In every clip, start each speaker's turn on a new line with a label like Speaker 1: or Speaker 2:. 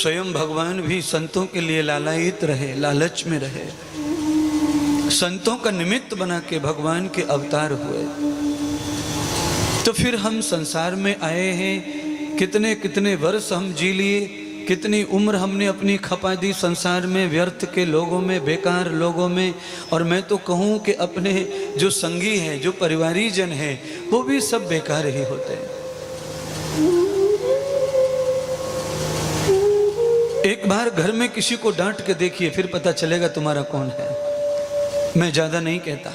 Speaker 1: स्वयं भगवान भी संतों के लिए लालायित रहे, लालच में रहे, संतों का निमित्त बना के भगवान के अवतार हुए। तो फिर हम संसार में आए हैं, कितने कितने वर्ष हम जी लिए, कितनी उम्र हमने अपनी खपा दी संसार में, व्यर्थ के लोगों में, बेकार लोगों में। और मैं तो कहूँ कि अपने जो संगी हैं, जो परिवारी जन हैं, वो भी सब बेकार ही होते हैं। एक बार घर में किसी को डांट के देखिए, फिर पता चलेगा तुम्हारा कौन है। मैं ज्यादा नहीं कहता।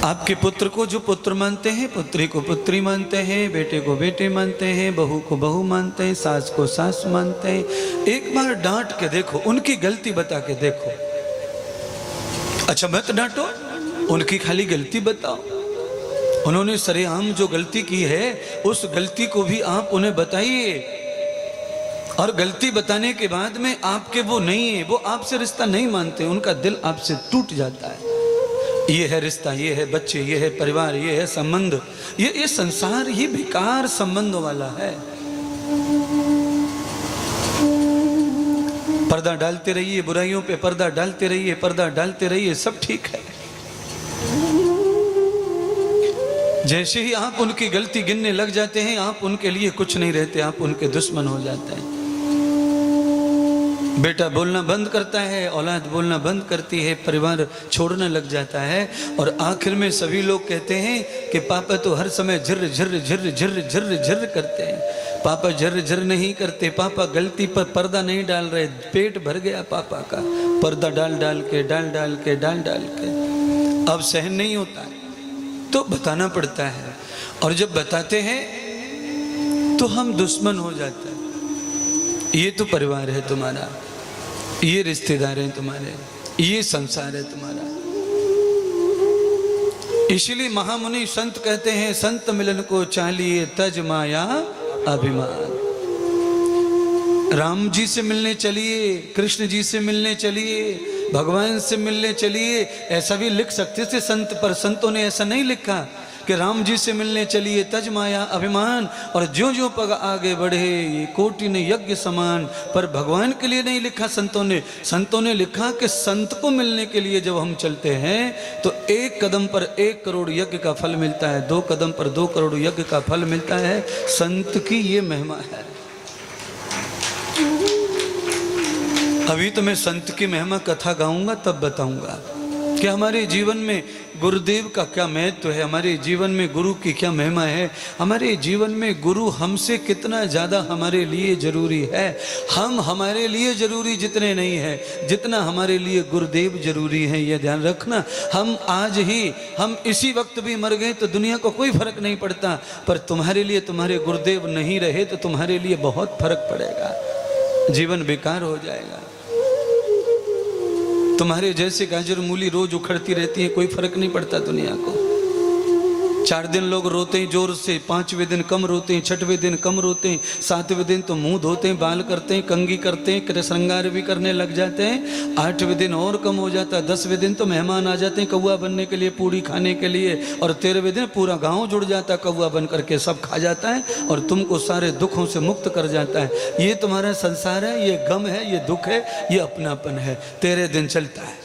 Speaker 1: आपके पुत्र को जो पुत्र मानते हैं, पुत्री को पुत्री मानते हैं, बेटे को बेटे मानते हैं, बहू को बहू मानते हैं, सास को सास मानते हैं। एक बार डांट के देखो, उनकी गलती बता के देखो। अच्छा मत डांटो, उनकी खाली गलती बताओ। उन्होंने सरेआम जो गलती की है, उस गलती को भी आप उन्हें बताइए। और गलती बताने के बाद में आपके वो नहीं है, वो आपसे रिश्ता नहीं मानते, उनका दिल आपसे टूट जाता है। ये है रिश्ता, ये है बच्चे, ये है परिवार, ये है संबंध, ये संसार ही बेकार संबंध वाला है। पर्दा डालते रहिए, बुराइयों पे पर्दा डालते रहिए, पर्दा डालते रहिए, सब ठीक है। जैसे ही आप उनकी गलती गिनने लग जाते हैं, आप उनके लिए कुछ नहीं रहते, आप उनके दुश्मन हो जाते हैं। बेटा बोलना बंद करता है, औलाद बोलना बंद करती है, परिवार छोड़ने लग जाता है। और आखिर में सभी लोग कहते हैं कि पापा तो हर समय झिर झिर झिर झिर झिर झिर करते हैं। पापा झिर झिर नहीं करते, पापा गलती पर पर्दा नहीं डाल रहे, पेट भर गया पापा का, पर्दा डाल डाल के डाल डाल के डाल डाल के अब सहन नहीं होता है, तो बताना पड़ता है। और जब बताते हैं तो हम दुश्मन हो जाते हैं। ये तो परिवार है तुम्हारा, ये रिश्तेदार हैं तुम्हारे, ये संसार है तुम्हारा। इसलिए महामुनि संत कहते हैं, संत मिलन को चाहिए तज माया अभिमान। राम जी से मिलने चलिए, कृष्ण जी से मिलने चलिए, भगवान से मिलने चलिए, ऐसा भी लिख सकते थे संत, पर संतों ने ऐसा नहीं लिखा कि राम जी से मिलने चलिए तज माया अभिमान। और जो जो पग आगे बढ़े ये कोटि ने यज्ञ समान। पर भगवान के लिए नहीं लिखा संतों ने। संतों ने लिखा कि संत को मिलने के लिए जब हम चलते हैं तो 1 कदम पर 1 करोड़ यज्ञ का फल मिलता है, 2 कदम पर 2 करोड़ यज्ञ का फल मिलता है। संत की ये महिमा है। अभी तो मैं संत की महिमा कथा गाऊंगा, तब बताऊंगा कि हमारे जीवन में गुरुदेव का क्या महत्व है, हमारे जीवन में गुरु की क्या महिमा है, हमारे जीवन में गुरु हमसे कितना ज़्यादा हमारे लिए जरूरी है। हम हमारे लिए जरूरी जितने नहीं है, जितना हमारे लिए गुरुदेव जरूरी है, यह ध्यान रखना। हम आज ही, हम इसी वक्त भी मर गए तो दुनिया को कोई फर्क नहीं पड़ता, पर तुम्हारे लिए तुम्हारे गुरुदेव नहीं रहे तो तुम्हारे लिए बहुत फर्क पड़ेगा, जीवन बेकार हो जाएगा। तुम्हारे जैसे गाजर मूली रोज उखड़ती रहती है, कोई फर्क नहीं पड़ता दुनिया को। 4 दिन लोग रोते हैं जोर से, 5वें दिन कम रोते हैं, 6वें दिन कम रोते हैं, 7वें दिन तो मुंह धोते हैं, बाल करते हैं, कंघी करते हैं, श्रृंगार भी करने लग जाते हैं। 8वें दिन और कम हो जाता है, 10वें दिन तो मेहमान आ जाते हैं कौआ बनने के लिए, पूड़ी खाने के लिए। और 13वें दिन पूरा गाँव जुड़ जाता है, कौआ बन करके सब खा जाता है और तुमको सारे दुखों से मुक्त कर जाता है। ये तुम्हारा संसार है, ये गम है, ये दुख है, ये अपनापन है। 13 दिन चलता है।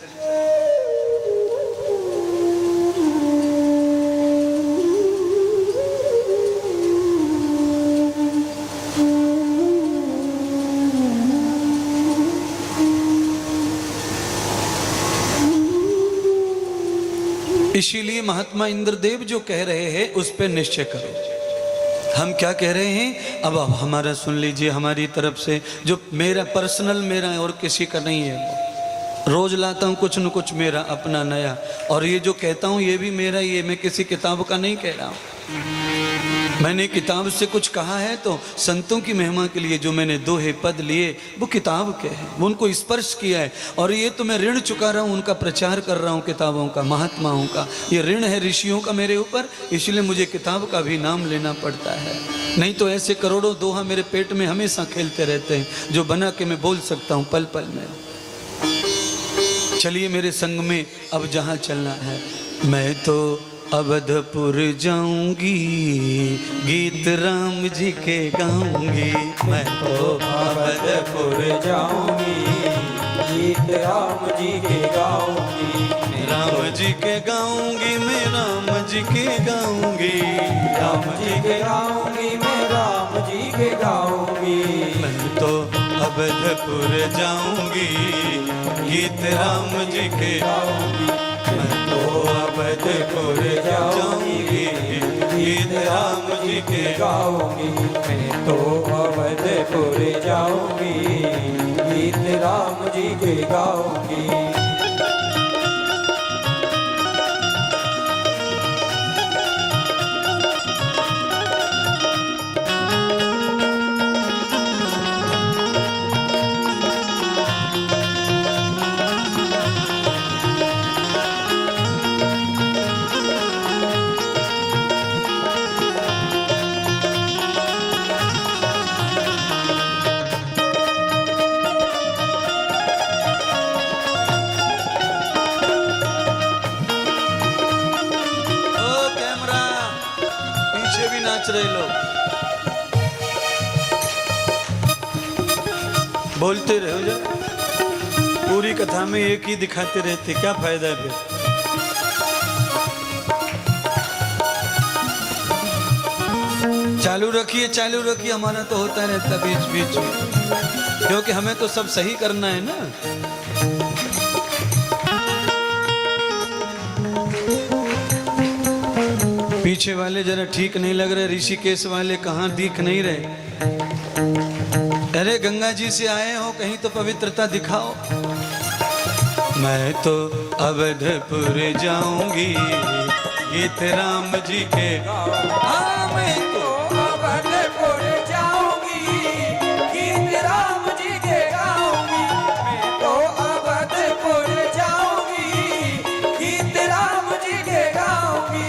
Speaker 1: इसीलिए महात्मा इंद्रदेव जो कह रहे हैं उस पर निश्चय करो। हम क्या कह रहे हैं अब हमारा सुन लीजिए, हमारी तरफ से जो मेरा पर्सनल, मेरा और किसी का नहीं है। वो रोज लाता हूँ कुछ न कुछ मेरा अपना नया, और ये जो कहता हूँ ये भी मेरा, ये मैं किसी किताब का नहीं कह रहा हूँ। मैंने किताब से कुछ कहा है तो संतों की महिमा के लिए जो मैंने दोहे पद लिए वो किताब के हैं, वो उनको स्पर्श किया है। और ये तो मैं ऋण चुका रहा हूँ, उनका प्रचार कर रहा हूँ, किताबों का, महात्माओं का। ये ऋण है ऋषियों का मेरे ऊपर, इसलिए मुझे किताब का भी नाम लेना पड़ता है। नहीं तो ऐसे करोड़ों दोहा मेरे पेट में हमेशा खेलते रहते हैं, जो बना के मैं बोल सकता हूँ पल पल में। चलिए मेरे संग में अब जहाँ चलना है, मैं तो अवधपुर जाऊंगी, गीत राम जी के गाऊंगी। मैं तो
Speaker 2: अवधपुर जाऊंगी, गीत राम जी के गाऊंगी।
Speaker 1: राम जी के गाऊंगी, मैं राम जी के गाऊंगी।
Speaker 2: राम जी के गाऊंगी, मैं राम जी के गाऊंगी।
Speaker 1: मैं तो अवधपुर जाऊंगी, गीत राम जी के
Speaker 2: गाऊंगी।
Speaker 1: मैं तो अवधपुर जाऊंगी, गीत राम जी के
Speaker 2: गाऊंगी। मैं तो अवधपुर जाऊंगी, गीत राम जी के गाऊंगी।
Speaker 1: नाच रहे लोग, बोलते रहो जा, पूरी कथा में एक ही दिखाते रहते, क्या फायदा है फिर। चालू रखिए, चालू रखिए, हमारा तो होता रहता बीच बीच में, क्योंकि हमें तो सब सही करना है ना। पीछे वाले जरा ठीक नहीं लग रहे, ऋषिकेश वाले कहाँ दिख नहीं रहे। अरे गंगा जी से आए हो, कहीं तो पवित्रता दिखाओ। मैं तो अवधपुर जाऊंगी, गीत राम जी के। हाँ, मैं तो
Speaker 2: अवधपुर जाऊंगी, गीत राम जी के गाऊंगी। मैं तो अवधपुर जाऊंगी, गीत राम जी के गाऊंगी।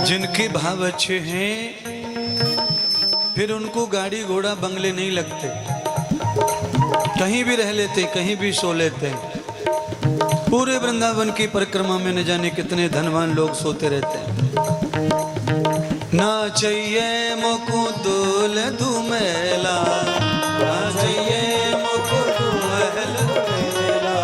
Speaker 1: जिनके भाव अच्छे हैं फिर उनको गाड़ी घोड़ा बंगले नहीं लगते, कहीं भी रह लेते, कहीं भी सो लेते। पूरे वृंदावन की परिक्रमा में न जाने कितने धनवान लोग सोते रहते हैं। ना चाहिए मुको दूल धुमेला, ना चाहिए मुको महल दुमेला,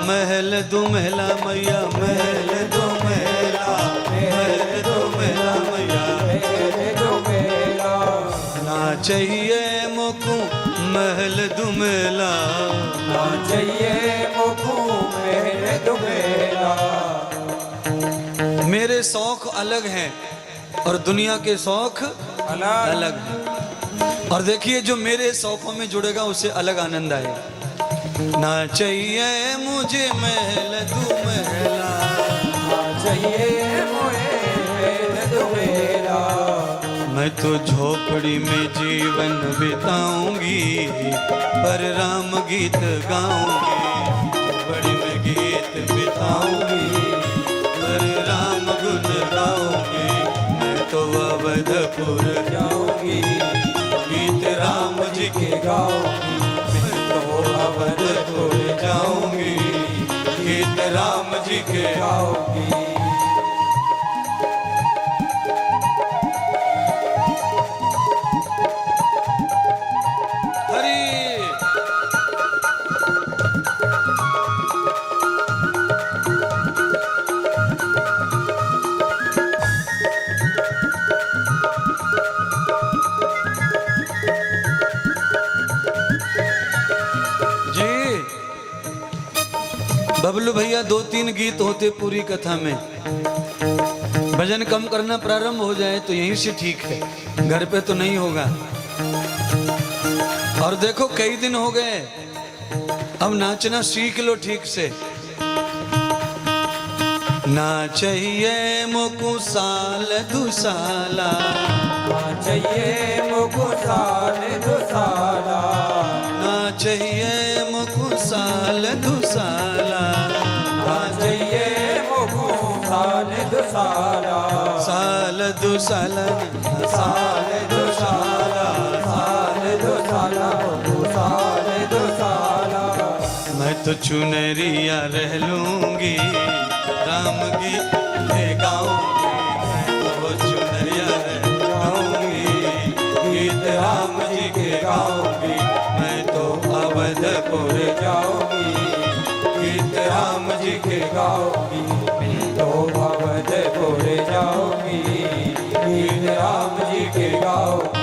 Speaker 1: महल दुमेला मैया, महल दुमेला, महल दुमेला मैया,
Speaker 2: महल दुमेला।
Speaker 1: ना चाहिए मुको महल दुमेला,
Speaker 2: ना चाहिए मुको महल दुमेला।
Speaker 1: मेरे शौक अलग हैं और दुनिया के शौक
Speaker 2: अलग
Speaker 1: अलग हैं। और देखिए जो मेरे शौकों में जुड़ेगा उसे अलग आनंद आएगा। ना चाहिए मुझे महल दुमेला,
Speaker 2: ना चाहिए महल दुमेला।
Speaker 1: मैं तो झोपड़ी में जीवन बिताऊंगी, पर राम गीत गाऊंगी। झोपड़ी में गीत बिताऊंगी, पर राम गुण गाऊंगी। मैं तो अवधपुर
Speaker 2: जाऊंगी,
Speaker 1: गीत राम जी के
Speaker 2: गाऊंगी।
Speaker 1: मैं तो अवधपुर जाऊंगी, गीत राम जी के
Speaker 2: गाऊंगी।
Speaker 1: हरी। बबलू भैया 2-3 गीत होते पूरी कथा में, भजन कम करना प्रारंभ हो जाए तो यहीं से ठीक है, घर पे तो नहीं होगा। और देखो कई दिन हो गए, अब नाचना सीख लो ठीक से। ना चाहिए मुकु साल दुसाला,
Speaker 2: ना चाहिए मुझको साल दुसाला,
Speaker 1: ना चाहिए मुकु साल दुसाला,
Speaker 2: ना चाहिए मुझको साल दुसाला,
Speaker 1: साल दुसाला,
Speaker 2: साल दुसाला, साल दुसाला, साल दुसाला।
Speaker 1: मैं तो चुनरिया रह लूंगी, राम गीत गाऊंगी, मैं तो चुनरिया रह लूंगी, गीत राम जी के गाऊंगी, मैं तो अवधपुर
Speaker 2: जाऊंगी, गीत राम जी के गाऊंगी, मैं तो अवधपुर जाऊंगी, गीत राम जी के गाऊंगी।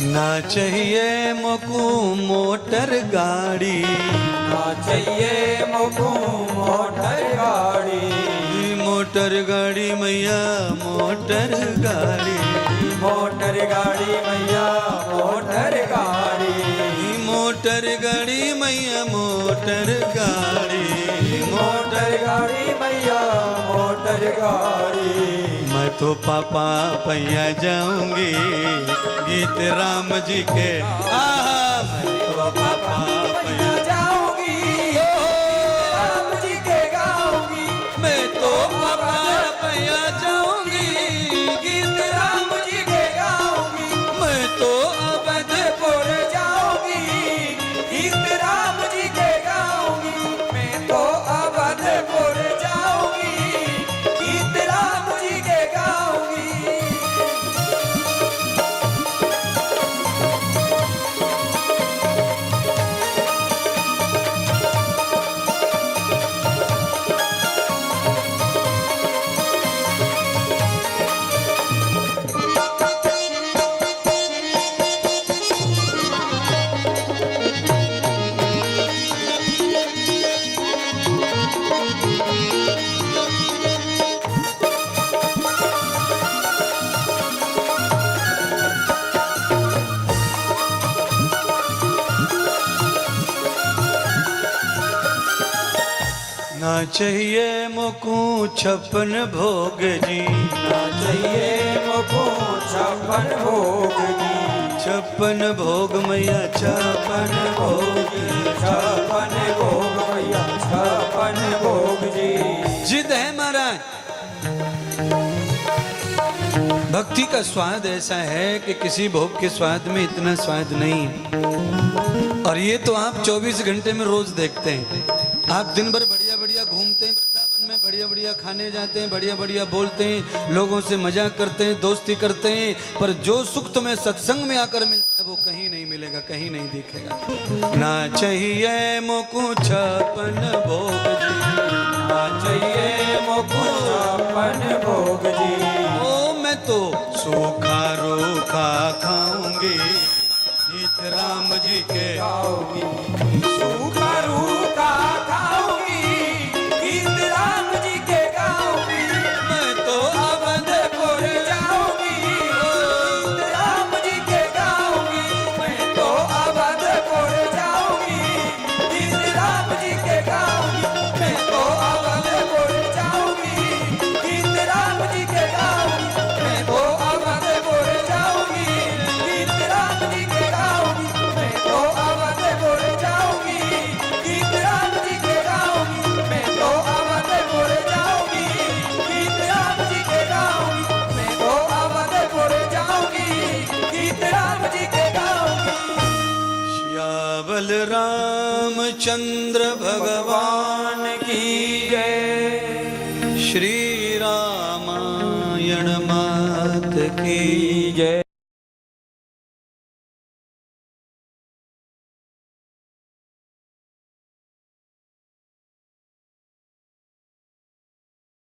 Speaker 1: ना चाहिए मुकु मोटर गाड़ी,
Speaker 2: ना चाहिए मुझको मोटर गाड़ी,
Speaker 1: मोटर गाड़ी मैया मोटर गाड़ी,
Speaker 2: मोटर गाड़ी मैया मोटर गाड़ी,
Speaker 1: मोटर गाड़ी मैया मोटर गाड़ी,
Speaker 2: मोटर गाड़ी मैया मोटर गाड़ी।
Speaker 1: मैं तो पापा पैया जाऊंगी, गीत राम जी के आहा, मैं तो पापा पैया
Speaker 2: जाऊंगी, राम जी के गाऊंगी,
Speaker 1: मैं तो पापा पैया जाऊंगी,
Speaker 2: गीत राम जी के गाऊंगी,
Speaker 1: मैं तो अवधपुर
Speaker 2: जाऊंगी, गीत राम जी के गाऊंगी, मैं तो अवधपुर जाऊंगी, गीत राम जी के गाऊंगी।
Speaker 1: ना चाहिए मुकु 56 भोग जी,
Speaker 2: ना चाहिए मुझको 56 भोग जी,
Speaker 1: 56 भोग मैया 56 भोग,
Speaker 2: 56 भोग मैया 56 भोग जी।
Speaker 1: जिद है महाराज। भक्ति का स्वाद ऐसा है कि किसी भोग के स्वाद में इतना स्वाद नहीं है। और ये तो आप 24 घंटे में रोज देखते हैं। आप दिन भर बढ़िया बढ़िया घूमते हैं, वृंदावन में बढ़िया बढ़िया खाने जाते हैं, बढ़िया बढ़िया बोलते हैं, लोगों से मजाक करते हैं, दोस्ती करते हैं, पर जो सुख तुम्हें सत्संग में आकर मिलता है वो कहीं नहीं मिलेगा, कहीं नहीं दिखेगा। ना चाहिए मुकु 56 भोग जी,
Speaker 2: ना चाहिए मुझको 56 भोग जी,
Speaker 1: ओ मैं तो सूखा रूखा खाऊंगी, गीत राम जी के
Speaker 2: गाऊंगी, सूखा रूखा खाऊंगी, गीत राम जी के गाऊंगी,
Speaker 1: मैं तो
Speaker 2: अवधपुर जाऊंगी, गीत राम जी के गाऊंगी, मैं तो अवधपुर जाऊंगी, गीत राम जी के गाऊंगी, मैं तो अवधपुर जाऊंगी, गीत राम जी के गाऊंगी, मैं तो अवधपुर जाऊंगी, गीत राम जी के गाऊंगी, मैं तो अवधपुर जाऊंगी।
Speaker 1: बलरामचंद्र भगवान की
Speaker 2: जय
Speaker 1: श्री रामायण मात की
Speaker 2: जय।